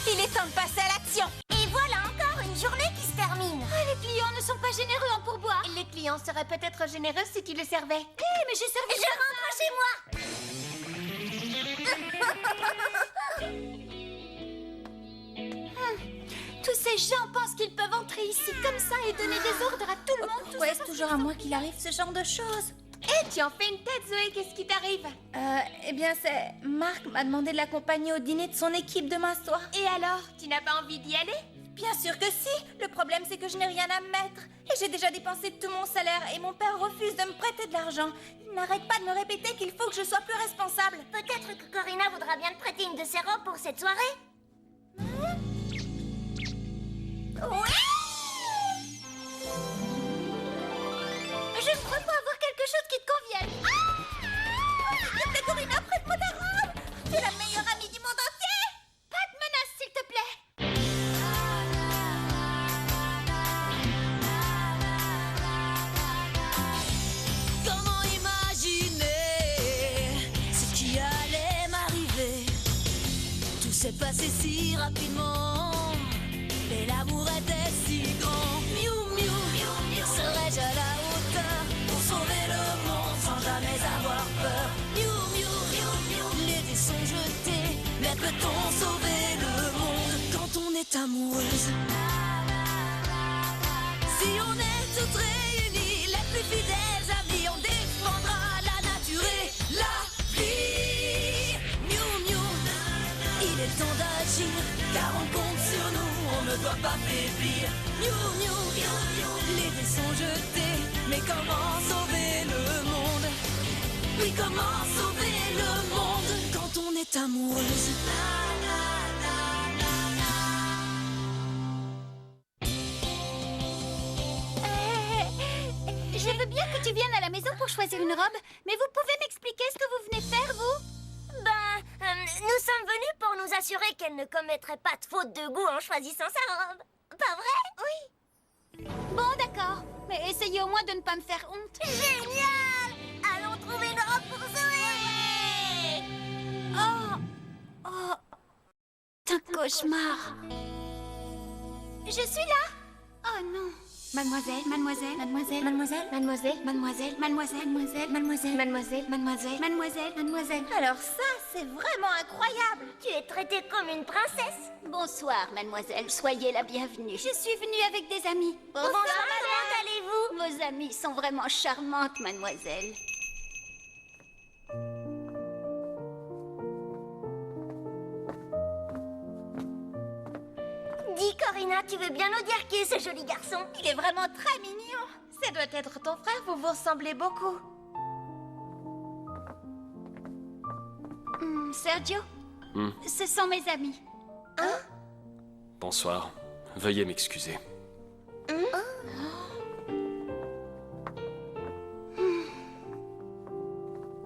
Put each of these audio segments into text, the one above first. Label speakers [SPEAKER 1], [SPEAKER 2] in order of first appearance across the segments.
[SPEAKER 1] Il est temps de passer à l'action.
[SPEAKER 2] Et voilà encore une journée qui se termine.
[SPEAKER 1] Les clients ne sont pas généreux en pourboire.
[SPEAKER 3] Les clients seraient peut-être généreux si tu le servais.
[SPEAKER 1] Mais j'ai servi.
[SPEAKER 2] Je rentre chez moi.
[SPEAKER 1] Tous ces gens pensent qu'ils peuvent entrer ici comme ça et donner des ordres à tout le monde. Tout
[SPEAKER 3] Ouais,
[SPEAKER 1] ça,
[SPEAKER 3] c'est toujours à moi qu'il arrive ce genre de choses. Tu en fais une tête, Zoé, qu'est-ce qui t'arrive? Eh bien, c'est... Marc m'a demandé de l'accompagner au dîner de son équipe demain soir. Et alors, tu n'as pas envie d'y aller? Bien sûr que si. Le problème, c'est que je n'ai rien à mettre. Et j'ai déjà dépensé tout mon salaire et mon père refuse de me prêter de l'argent. Il n'arrête pas de me répéter qu'il faut que je sois plus responsable.
[SPEAKER 2] Peut-être que Corinna voudra bien te prêter une de ses robes pour cette soirée.
[SPEAKER 1] Oui. Je crois pas avoir quelque chose qui te convienne. S'il te plaît, Corinna, prête-moi ta robe. Tu es la meilleure amie du monde entier. Pas de menace, s'il te plaît.
[SPEAKER 4] Comment imaginer ce qui allait m'arriver? Tout s'est passé si rapidement, et l'amour était si grand. Miou, miou, serais-je à la hauteur pour sauver le monde sans jamais avoir peur? Miou, miou, les dés sont jetés, mais peut-on sauver le monde quand on est amoureuse? Si on est toutes réunies, les plus fidèles amis, on défendra la nature et la vie. Miou, miou, il est temps d'agir, car on compte sur nous, on ne doit pas faiblir. Miou, miou, les dés sont jetés, mais comment sauver le monde? Oui, comment sauver le monde quand on est amoureuse?
[SPEAKER 1] Je veux bien que tu viennes à la maison pour choisir une robe, mais vous pouvez m'expliquer ce que vous venez faire, vous?
[SPEAKER 2] Nous sommes venus pour nous assurer qu'elle ne commettrait pas de faute de goût en choisissant sa robe. Pas vrai? Oui.
[SPEAKER 1] Bon, d'accord. Mais essayez au moins de ne pas me faire honte.
[SPEAKER 2] Génial! Allons trouver une robe pour Zoé!
[SPEAKER 1] Oh, c'est un cauchemar. Je suis là. Oh non. Mademoiselle, mademoiselle, mademoiselle, mademoiselle, mademoiselle, mademoiselle, mademoiselle, mademoiselle, mademoiselle, mademoiselle, mademoiselle, mademoiselle, mademoiselle.
[SPEAKER 3] Alors ça, c'est vraiment incroyable.
[SPEAKER 2] Tu es traitée comme une princesse.
[SPEAKER 1] Bonsoir, mademoiselle. Soyez la bienvenue. Je suis venue avec des amis.
[SPEAKER 2] Bonsoir, comment allez-vous?
[SPEAKER 1] Vos amies sont vraiment charmantes, mademoiselle.
[SPEAKER 2] Dis, Corinna, tu veux bien nous dire qui est ce joli garçon?
[SPEAKER 3] Il est vraiment très mignon. Ça doit être ton frère, vous vous ressemblez beaucoup.
[SPEAKER 1] Sergio, ce sont mes amis.
[SPEAKER 5] Bonsoir. Veuillez m'excuser.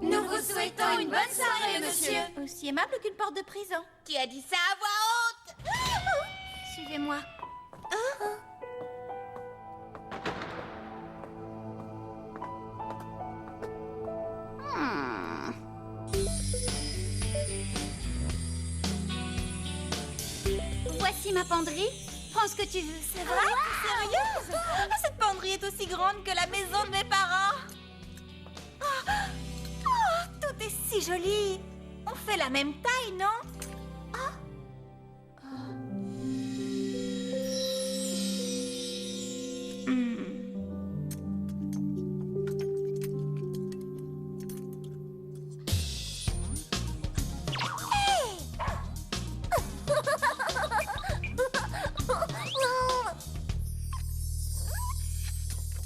[SPEAKER 1] Nous vous souhaitons une bonne soirée, monsieur.
[SPEAKER 3] Aussi aimable qu'une porte de prison. Tu as dit ça à voix haute.
[SPEAKER 1] Suivez-moi. Voici ma penderie. Prends ce que tu veux.
[SPEAKER 3] C'est vrai? Sérieuse? Cette penderie est aussi grande que la maison de mes parents. Tout est si joli. On fait la même taille, non?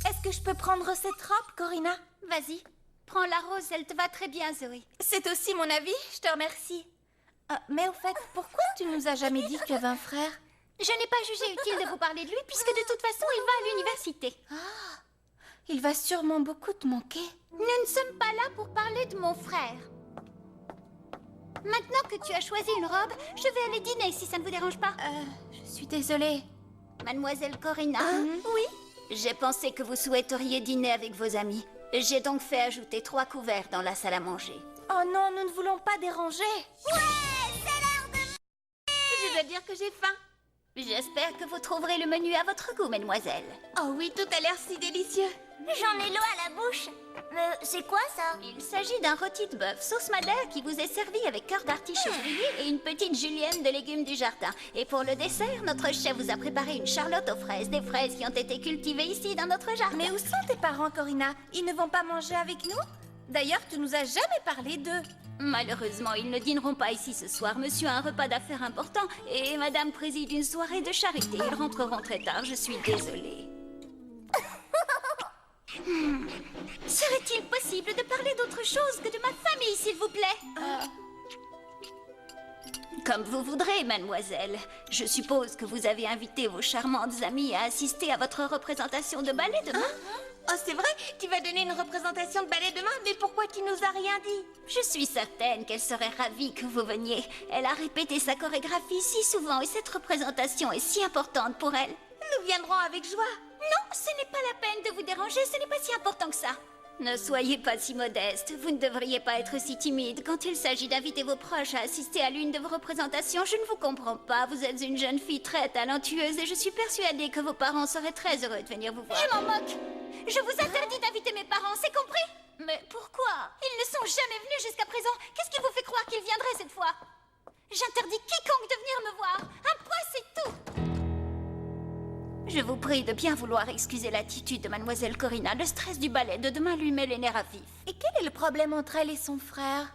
[SPEAKER 3] Est-ce que je peux prendre cette robe, Corinna?
[SPEAKER 1] Vas-y. Prends la rose, elle te va très bien, Zoé.
[SPEAKER 3] C'est aussi mon avis, je te remercie. Mais au fait, pourquoi tu nous as jamais dit que tu avais un frère?
[SPEAKER 1] Je n'ai pas jugé utile de vous parler de lui, puisque de toute façon, il va à l'université.
[SPEAKER 3] Il va sûrement beaucoup te manquer.
[SPEAKER 1] Nous ne sommes pas là pour parler de mon frère. Maintenant que tu as choisi une robe, je vais aller dîner si ça ne vous dérange pas.
[SPEAKER 3] Je suis désolée.
[SPEAKER 1] Mademoiselle Corinna.
[SPEAKER 3] Oui?
[SPEAKER 1] J'ai pensé que vous souhaiteriez dîner avec vos amis. J'ai donc fait ajouter 3 couverts dans la salle à manger.
[SPEAKER 3] Oh non, nous ne voulons pas déranger.
[SPEAKER 2] Ouais, c'est l'heure de...
[SPEAKER 3] Je veut dire que j'ai faim.
[SPEAKER 1] J'espère que vous trouverez le menu à votre goût, mademoiselle.
[SPEAKER 3] Oh oui, tout a l'air si délicieux.
[SPEAKER 2] J'en ai l'eau à la bouche. Mais c'est quoi ça?
[SPEAKER 1] Il s'agit d'un rôti de bœuf sauce madère qui vous est servi avec cœur d'artichaut grillé et une petite julienne de légumes du jardin. Et pour le dessert, notre chef vous a préparé une charlotte aux fraises, des fraises qui ont été cultivées ici dans notre jardin.
[SPEAKER 3] Mais où sont tes parents, Corinna? Ils ne vont pas manger avec nous? D'ailleurs, tu nous as jamais parlé d'eux.
[SPEAKER 1] Malheureusement, ils ne dîneront pas ici ce soir. Monsieur a un repas d'affaires important et madame préside une soirée de charité. Ils rentreront très tard, je suis désolée. Serait-il possible de parler d'autre chose que de ma famille, s'il vous plaît? Comme vous voudrez, mademoiselle. Je suppose que vous avez invité vos charmantes amies à assister à votre représentation de ballet demain.
[SPEAKER 3] Oh, c'est vrai? Tu vas donner une représentation de ballet demain? Mais pourquoi tu nous as rien dit?
[SPEAKER 1] Je suis certaine qu'elle serait ravie que vous veniez. Elle a répété sa chorégraphie si souvent et cette représentation est si importante pour elle.
[SPEAKER 3] Nous viendrons avec joie.
[SPEAKER 1] Non, ce n'est pas la peine de vous déranger, ce n'est pas si important que ça. Ne soyez pas si modeste, vous ne devriez pas être si timide. Quand il s'agit d'inviter vos proches à assister à l'une de vos représentations, je ne vous comprends pas. Vous êtes une jeune fille très talentueuse et je suis persuadée que vos parents seraient très heureux de venir vous voir. Je m'en moque. Je vous interdis d'inviter mes parents, c'est compris? Mais pourquoi? Ils ne sont jamais venus jusqu'à présent. Qu'est-ce qui vous fait croire qu'ils viendraient cette fois? J'interdis quiconque de venir me voir. Un point, c'est tout. Je vous prie de bien vouloir excuser l'attitude de mademoiselle Corinna. Le stress du ballet de demain lui met les nerfs à vif.
[SPEAKER 3] Et quel est le problème entre elle et son frère?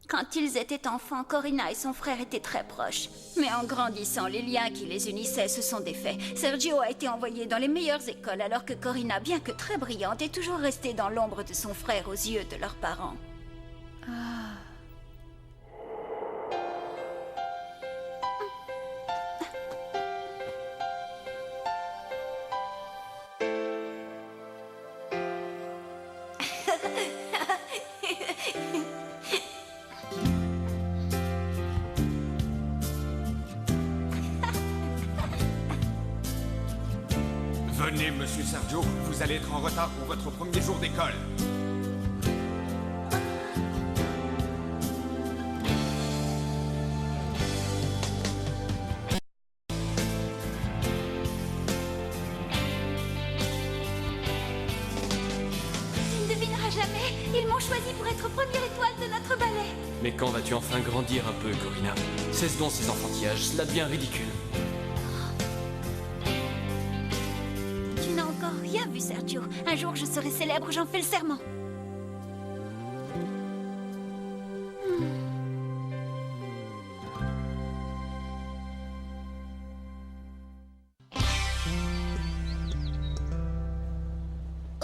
[SPEAKER 1] Quand ils étaient enfants, Corinna et son frère étaient très proches. Mais en grandissant, les liens qui les unissaient se sont défaits. Sergio a été envoyé dans les meilleures écoles, alors que Corinna, bien que très brillante, est toujours restée dans l'ombre de son frère aux yeux de leurs parents.
[SPEAKER 6] Venez, monsieur Sergio, vous allez être en retard pour votre premier jour d'école.
[SPEAKER 1] Tu ne devineras jamais, ils m'ont choisi pour être première étoile de notre ballet.
[SPEAKER 5] Mais quand vas-tu enfin grandir un peu, Corinna? Cesse donc ces enfantillages, cela devient ridicule.
[SPEAKER 1] Tu n'as encore rien vu, Sergio. Un jour, je serai célèbre, j'en fais le serment.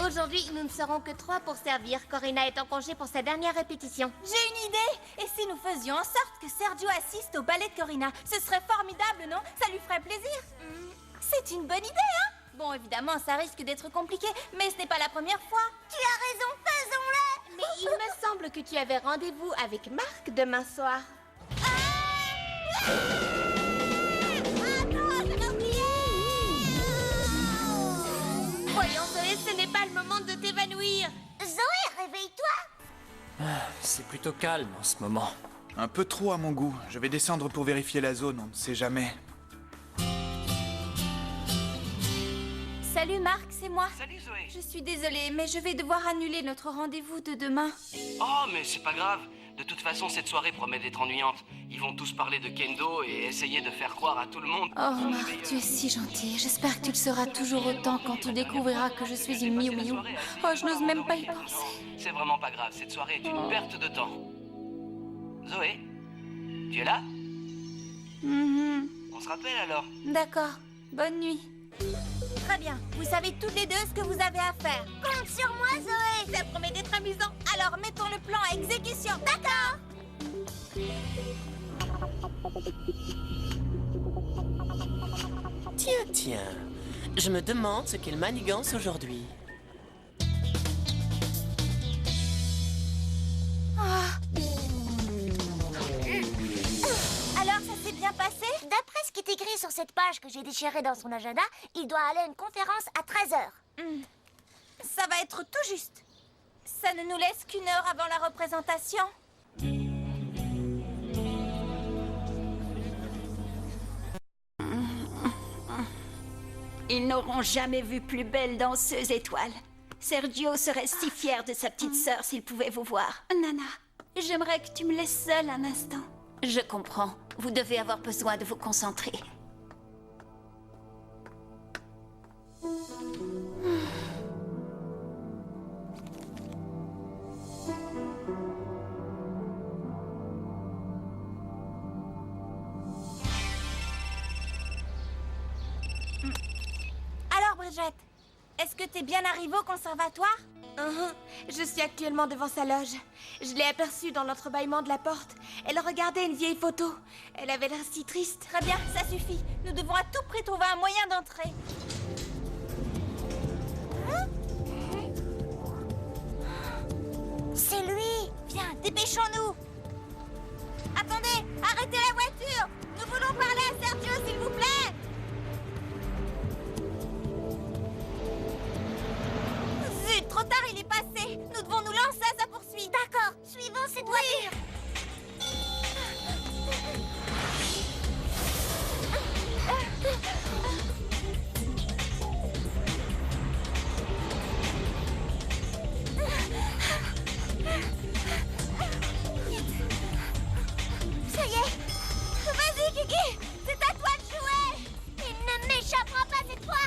[SPEAKER 3] Aujourd'hui, nous ne serons que 3 pour servir. Corinna est en congé pour sa dernière répétition. J'ai une idée! Et si nous faisions en sorte que Sergio assiste au ballet de Corinna? Ce serait formidable, non? Ça lui ferait plaisir? C'est une bonne idée, hein? Bon, évidemment, ça risque d'être compliqué, mais ce n'est pas la première fois.
[SPEAKER 2] Tu as raison, faisons-le!
[SPEAKER 3] Mais il me semble que tu avais rendez-vous avec Marc demain soir. Voyons, Zoé, ce n'est pas le moment de t'évanouir.
[SPEAKER 2] Zoé, réveille-toi!
[SPEAKER 5] C'est plutôt calme en ce moment.
[SPEAKER 6] Un peu trop à mon goût. Je vais descendre pour vérifier la zone, on ne sait jamais.
[SPEAKER 3] Salut Marc, c'est moi.
[SPEAKER 7] Salut Zoé.
[SPEAKER 3] Je suis désolée, mais je vais devoir annuler notre rendez-vous de demain.
[SPEAKER 7] Oh, mais c'est pas grave. De toute façon, cette soirée promet d'être ennuyante. Ils vont tous parler de kendo et essayer de faire croire à tout le monde.
[SPEAKER 3] Oh Marc, tu es si gentil. J'espère que tu le seras toujours autant quand tu découvriras que je suis une Miu Miu. Oh, je n'ose même pas y penser.
[SPEAKER 7] C'est vraiment pas grave. Cette soirée est une perte de temps. Zoé, tu es là? On se rappelle alors?
[SPEAKER 3] D'accord. Bonne nuit. Très bien. Vous savez toutes les deux ce que vous avez à faire.
[SPEAKER 2] Compte sur moi, Zoé!
[SPEAKER 3] Ça promet d'être amusant. Alors mettons le plan à exécution. D'accord.
[SPEAKER 8] Tiens, je me demande ce qu'elle manigance aujourd'hui.
[SPEAKER 3] Alors, ça s'est bien passé?
[SPEAKER 2] D'après ce qui est écrit sur cette page que j'ai déchirée dans son agenda, il doit aller à une conférence à 13h.
[SPEAKER 3] Ça va être tout juste. Ça ne nous laisse qu'1 heure avant la représentation.
[SPEAKER 1] Ils n'auront jamais vu plus belle danseuse étoile. Sergio serait si fier de sa petite sœur s'il pouvait vous voir. Nana, j'aimerais que tu me laisses seule un instant. Je comprends. Vous devez avoir besoin de vous concentrer.
[SPEAKER 3] Alors, Bridget, est-ce que t'es bien arrivée au conservatoire? Je suis actuellement devant sa loge. Je l'ai aperçue dans l'entrebâillement de la porte. Elle regardait une vieille photo. Elle avait l'air si triste. Très bien, ça suffit. Nous devons à tout prix trouver un moyen d'entrer.
[SPEAKER 2] C'est lui.
[SPEAKER 3] Viens, dépêchons-nous. Attendez, arrêtez la voiture. Nous voulons parler à Sergio, s'il vous plaît. Zut, trop tard, il est passé. Nous devons nous lancer à sa poursuite.
[SPEAKER 2] D'accord, suivons cette voiture.
[SPEAKER 3] Ça y est. Vas-y, Kiki. C'est à toi de jouer.
[SPEAKER 2] Il ne m'échappera pas cette fois.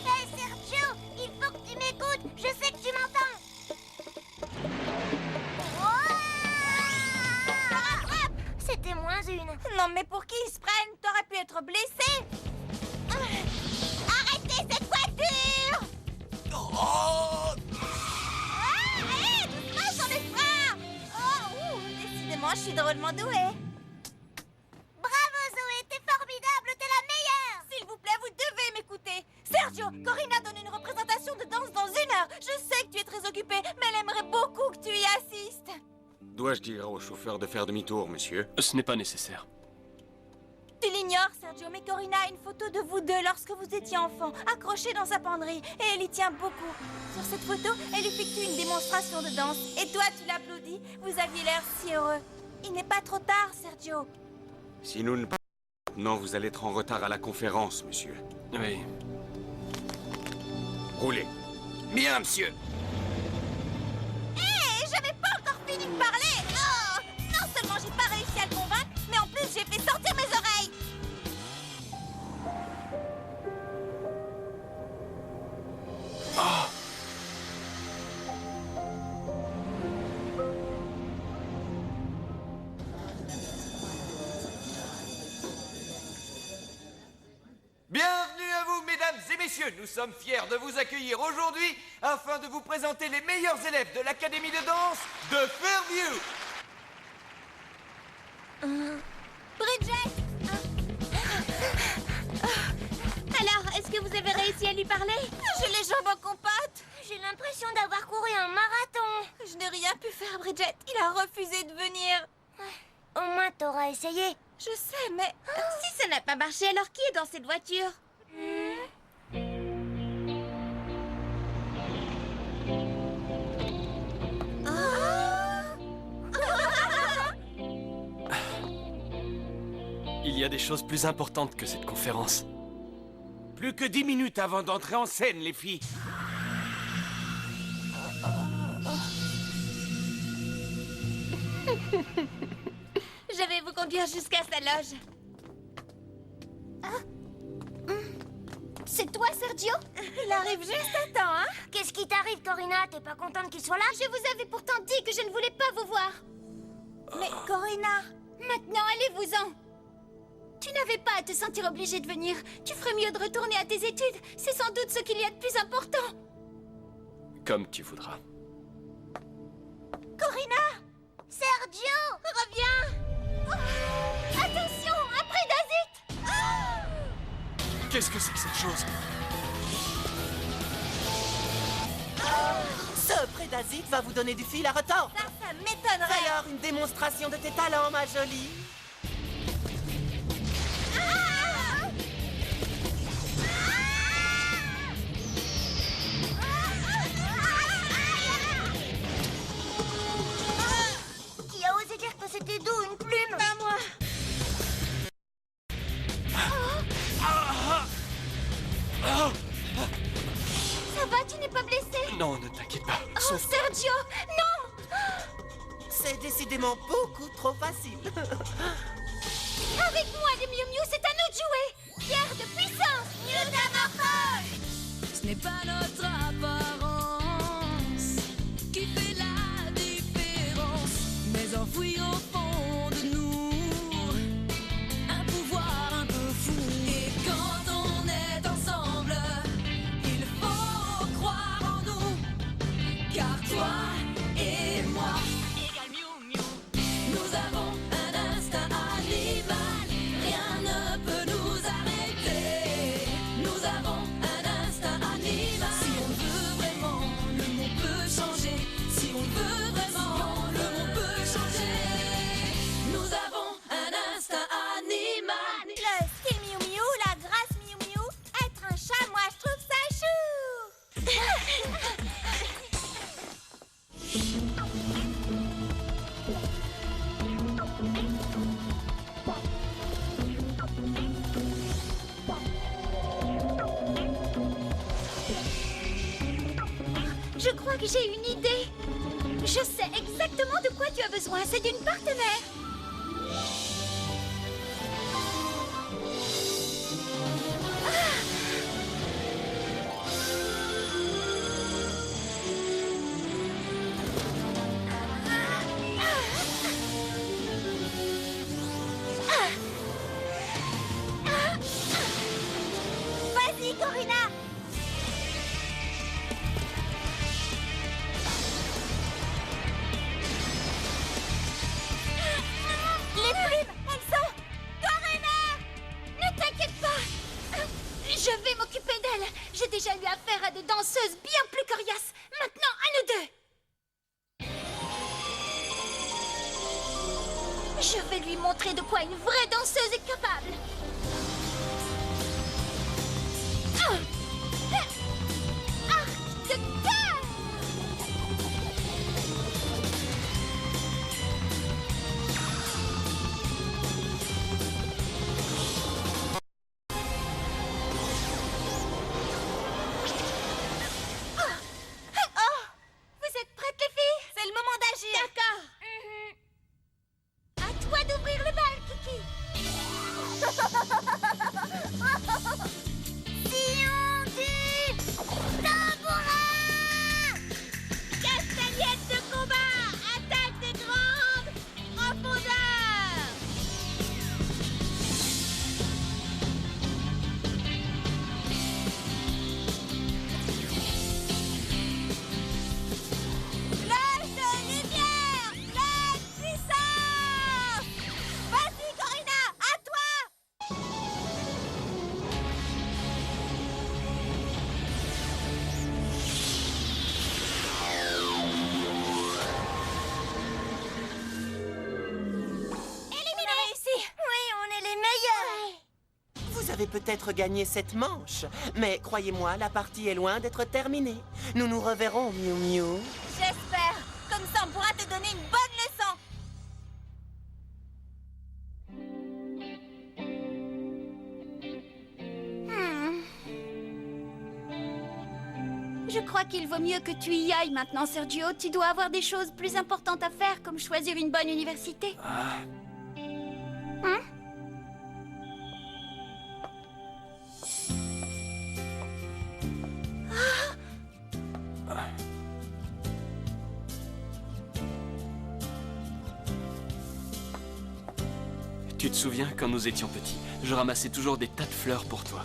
[SPEAKER 2] Hey Sergio, il faut que tu m'écoutes. Je sais que tu m'entends. C'était moins une.
[SPEAKER 3] Non, mais pour qui ils se prennent? T'aurais pu être blessé. Arrêtez cette voiture! Allez, doucement sur les freins! Décidément, je suis drôlement douée.
[SPEAKER 2] Bravo Zoé, t'es formidable, t'es la meilleure.
[SPEAKER 3] S'il vous plaît, vous devez m'écouter. Sergio, Corina donne une représentation de danse dans 1 heure. Je sais que tu es très occupé, mais elle aimerait beaucoup que tu y assistes.
[SPEAKER 6] Dois-je dire au chauffeur de faire demi-tour, monsieur?
[SPEAKER 5] Ce n'est pas nécessaire.
[SPEAKER 3] Tu l'ignores, Sergio, mais Corina a une photo de vous deux lorsque vous étiez enfant, accrochée dans sa penderie, et elle y tient beaucoup. Sur cette photo, elle effectue une démonstration de danse, et toi, tu l'applaudis. Vous aviez l'air si heureux. Il n'est pas trop tard, Sergio.
[SPEAKER 6] Si nous ne parlons pas maintenant, vous allez être en retard à la conférence, monsieur.
[SPEAKER 5] Oui.
[SPEAKER 6] Roulez. Bien, monsieur.
[SPEAKER 3] Hé, j'avais pas encore fini de parler. Oh, non seulement j'ai pas réussi à le convaincre, mais en plus j'ai fait sortir mes oreilles.
[SPEAKER 9] Bienvenue à vous, mesdames et messieurs. Nous sommes fiers de vous accueillir aujourd'hui afin de vous présenter les meilleurs élèves de l'Académie de danse de Fairview.
[SPEAKER 3] Bridget. Alors, est-ce que vous avez réussi à lui parler? J'ai les jambes en compote.
[SPEAKER 2] J'ai l'impression d'avoir couru un marathon.
[SPEAKER 3] Je n'ai rien pu faire, Bridget. Il a refusé de venir.
[SPEAKER 2] Au moins, t'auras essayé.
[SPEAKER 3] Je sais, mais si ça n'a pas marché, alors qui est dans cette voiture?
[SPEAKER 5] Il y a des choses plus importantes que cette conférence.
[SPEAKER 9] Plus que 10 minutes avant d'entrer en scène, les filles.
[SPEAKER 3] Je vais vous conduire jusqu'à sa loge.
[SPEAKER 1] C'est toi, Sergio?
[SPEAKER 3] Il arrive juste à temps, hein?
[SPEAKER 2] Qu'est-ce qui t'arrive, Corina? T'es pas contente qu'il soit là?
[SPEAKER 1] Je vous avais pourtant dit que je ne voulais pas vous voir.
[SPEAKER 3] Mais Corina...
[SPEAKER 1] Maintenant, allez-vous-en. Tu n'avais pas à te sentir obligée de venir. Tu ferais mieux de retourner à tes études. C'est sans doute ce qu'il y a de plus important.
[SPEAKER 5] Comme tu voudras.
[SPEAKER 3] Corina!
[SPEAKER 2] Sergio!
[SPEAKER 3] Reviens!
[SPEAKER 1] Attention, un prédasite!
[SPEAKER 5] Qu'est-ce que c'est que cette chose?
[SPEAKER 8] Ce prédasite va vous donner du fil à retordre.
[SPEAKER 3] Ça m'étonnerait.
[SPEAKER 8] Fais alors une démonstration de tes talents, ma jolie.
[SPEAKER 2] Qui a osé dire que c'était doux, une plume?
[SPEAKER 3] Pas moi.
[SPEAKER 5] Non, ne t'inquiète pas.
[SPEAKER 3] Oh, Sergio, non!
[SPEAKER 8] C'est décidément beaucoup trop facile.
[SPEAKER 3] Avec moi, les Miu Miu, c'est à nous de jouer! Pierre de puissance, Mutamorphose!
[SPEAKER 4] Ce n'est pas notre apparence qui fait la différence, mais enfoui au fond de nous, un pouvoir un peu fou. Et quand on est ensemble, il faut croire en nous, car toi et moi égale Miu Miu. Nous avons un instinct animal, rien ne peut nous arrêter. Nous avons un instinct animal. Si on veut vraiment, le monde peut changer. Si on veut vraiment, le monde peut changer. Nous avons un instinct animal.
[SPEAKER 3] Le style Miu Miu, la grâce Miu Miu, être un chat, moi je trouve ça chou! Je crois que j'ai une idée. Je sais exactement de quoi tu as besoin. C'est d'une partenaire. Vas-y, Corina! Les plumes, elles sont... Corina! Ne t'inquiète pas! Je vais m'occuper d'elle. J'ai déjà eu affaire à des danseuses bien plus coriaces. Maintenant, à nous deux! Je vais lui montrer de quoi une vraie danseuse est capable. Arc de cœur! Vous êtes prêtes, les filles? C'est le moment d'agir. D'accord. À toi d'ouvrir le bal, Kiki. Si on dit tambourin! Castagnette de combat! Attaque des grandes profondeurs! Flèche de lumière! Flèche puissance! Vas-y, Corina, à toi! Éliminé! Réussi! Oui, on est les meilleurs!
[SPEAKER 8] Vous avez peut-être gagné cette manche, mais croyez-moi, la partie est loin d'être terminée. Nous nous reverrons, Miu Miu.
[SPEAKER 3] J'espère! Comme ça, on pourra te donner une bonne leçon! Je crois qu'il vaut mieux que tu y ailles maintenant, Sergio. Tu dois avoir des choses plus importantes à faire, comme choisir une bonne université. Hein?
[SPEAKER 5] Tu te souviens, quand nous étions petits, je ramassais toujours des tas de fleurs pour toi.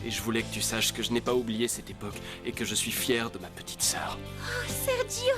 [SPEAKER 5] Et je voulais que tu saches que je n'ai pas oublié cette époque et que je suis fier de ma petite sœur.
[SPEAKER 3] Oh, Sergio!